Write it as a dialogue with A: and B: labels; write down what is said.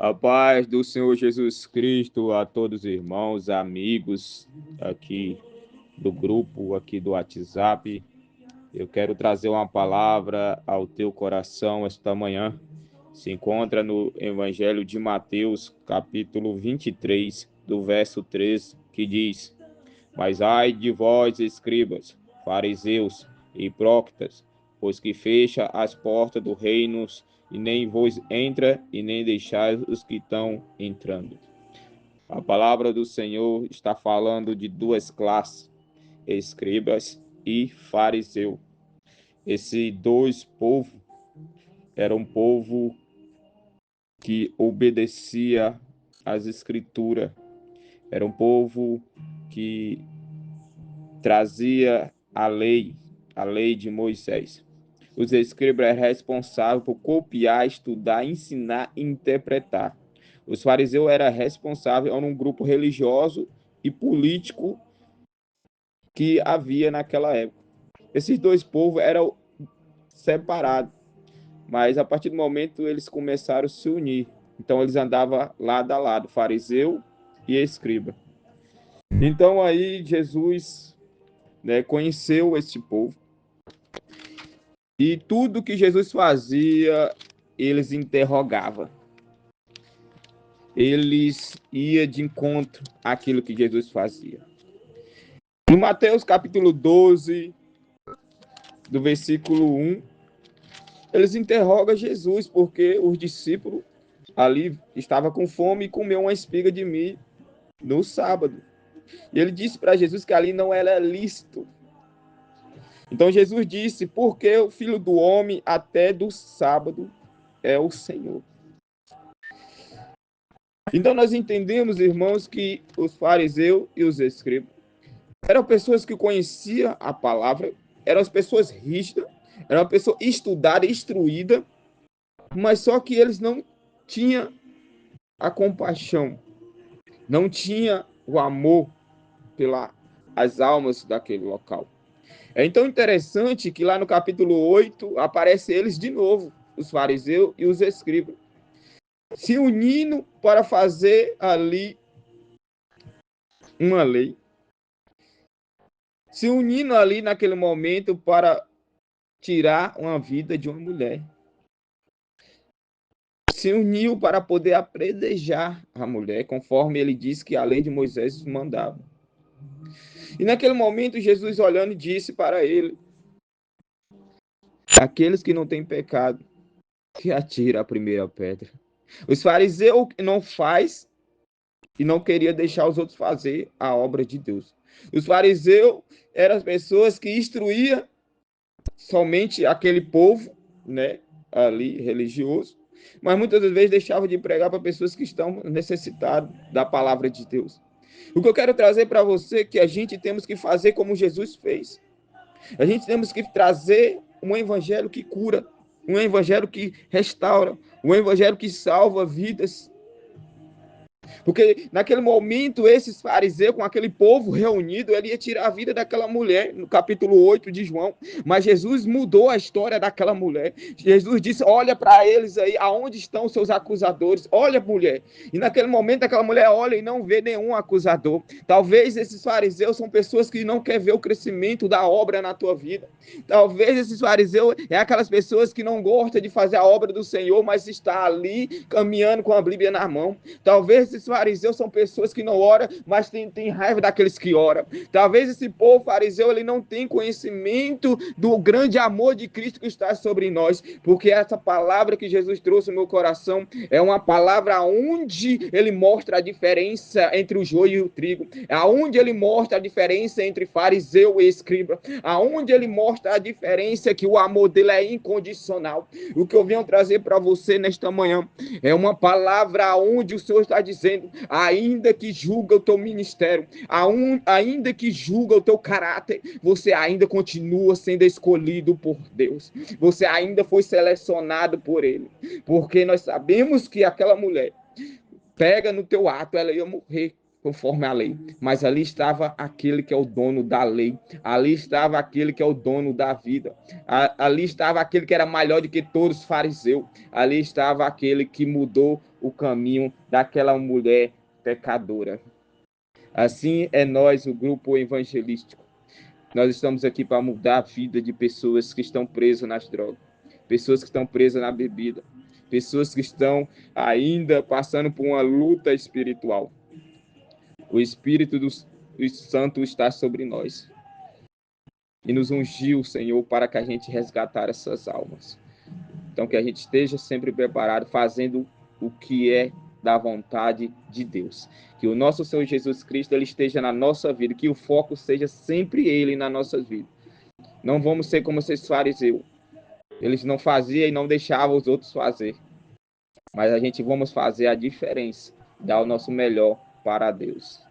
A: A paz do Senhor Jesus Cristo a todos os irmãos, amigos aqui do grupo, aqui do WhatsApp. Eu quero trazer uma palavra ao teu coração esta manhã. Se encontra no Evangelho de Mateus, capítulo 23, do verso 3, que diz: Mas ai de vós, escribas, fariseus e hipócritas, pois que fecha as portas do reino e nem vos entra e nem deixais os que estão entrando. A palavra do Senhor está falando de duas classes, escribas e fariseu. Esses dois povos eram um povo que obedecia às escrituras, era um povo que trazia a lei de Moisés. Os escribas eram responsáveis por copiar, estudar, ensinar e interpretar. Os fariseus eram responsáveis por um grupo religioso e político que havia naquela época. Esses dois povos eram separados, mas a partir do momento eles começaram a se unir. Então eles andavam lado a lado, fariseu e escriba. Então aí Jesus, conheceu esse povo. E tudo que Jesus fazia, eles interrogavam. Eles iam de encontro àquilo que Jesus fazia. No Mateus capítulo 12, do versículo 1, eles interrogam Jesus, porque os discípulos ali estavam com fome e comeu uma espiga de milho no sábado. E ele disse para Jesus que ali não era lícito. Então Jesus disse, porque o Filho do Homem até do sábado é o Senhor. Então nós entendemos, irmãos, que os fariseus e os escribas eram pessoas que conheciam a palavra, eram as pessoas rígidas, eram pessoas estudadas, instruídas, mas só que eles não tinham a compaixão, não tinham o amor pelas almas daquele local. É então interessante que lá no capítulo 8 aparece eles de novo, os fariseus e os escribas, se unindo para fazer ali uma lei, se unindo ali naquele momento para tirar uma vida de uma mulher. Se uniu para poder apedrejar a mulher, conforme ele disse que a lei de Moisés mandava. E naquele momento, Jesus olhando disse para ele, aqueles que não têm pecado, que atira a primeira pedra. Os fariseus não faz e não queria deixar os outros fazer a obra de Deus. Os fariseus eram as pessoas que instruíam somente aquele povo, ali religioso, mas muitas vezes deixavam de pregar para pessoas que estão necessitadas da palavra de Deus. O que eu quero trazer para você é que a gente temos que fazer como Jesus fez. A gente temos que trazer um evangelho que cura, um evangelho que restaura, um evangelho que salva vidas. Porque naquele momento, esses fariseus, com aquele povo reunido, ele ia tirar a vida daquela mulher, no capítulo 8 de João. Mas Jesus mudou a história daquela mulher. Jesus disse, olha para eles aí, aonde estão os seus acusadores? Olha, mulher. E naquele momento, aquela mulher olha e não vê nenhum acusador. Talvez esses fariseus são pessoas que não querem ver o crescimento da obra na tua vida. Talvez esses fariseus é aquelas pessoas que não gostam de fazer a obra do Senhor, mas está ali caminhando com a Bíblia na mão. Talvez esses fariseus são pessoas que não oram, mas tem raiva daqueles que oram. Talvez esse povo fariseu ele não tem conhecimento do grande amor de Cristo que está sobre nós, porque essa palavra que Jesus trouxe no meu coração é uma palavra onde ele mostra a diferença entre o joio e o trigo, aonde ele mostra a diferença entre fariseu e escriba, aonde ele mostra a diferença que o amor dele é incondicional. O que eu venho trazer para você nesta manhã é uma palavra onde o Senhor está dizendo, ainda que julga o teu ministério, ainda que julga o teu caráter, você ainda continua sendo escolhido por Deus. Você ainda foi selecionado por Ele. Porque nós sabemos que aquela mulher pega no teu ato, ela ia morrer. conforme a lei, mas ali estava aquele que é o dono da lei, ali estava aquele que é o dono da vida, ali estava aquele que era maior do que todos os fariseus, ali estava aquele que mudou o caminho daquela mulher pecadora. Assim é nós, o grupo evangelístico. Nós estamos aqui para mudar a vida de pessoas que estão presas nas drogas, pessoas que estão presas na bebida, pessoas que estão ainda passando por uma luta espiritual. O Espírito do Santo está sobre nós e nos ungiu, Senhor, para que a gente resgatar essas almas. Então, que a gente esteja sempre preparado, fazendo o que é da vontade de Deus. Que o nosso Senhor Jesus Cristo ele esteja na nossa vida, que o foco seja sempre Ele na nossa vida. Não vamos ser como esses fariseus. Eles não faziam e não deixavam os outros fazer. Mas a gente vamos fazer a diferença, dar o nosso melhor para Deus.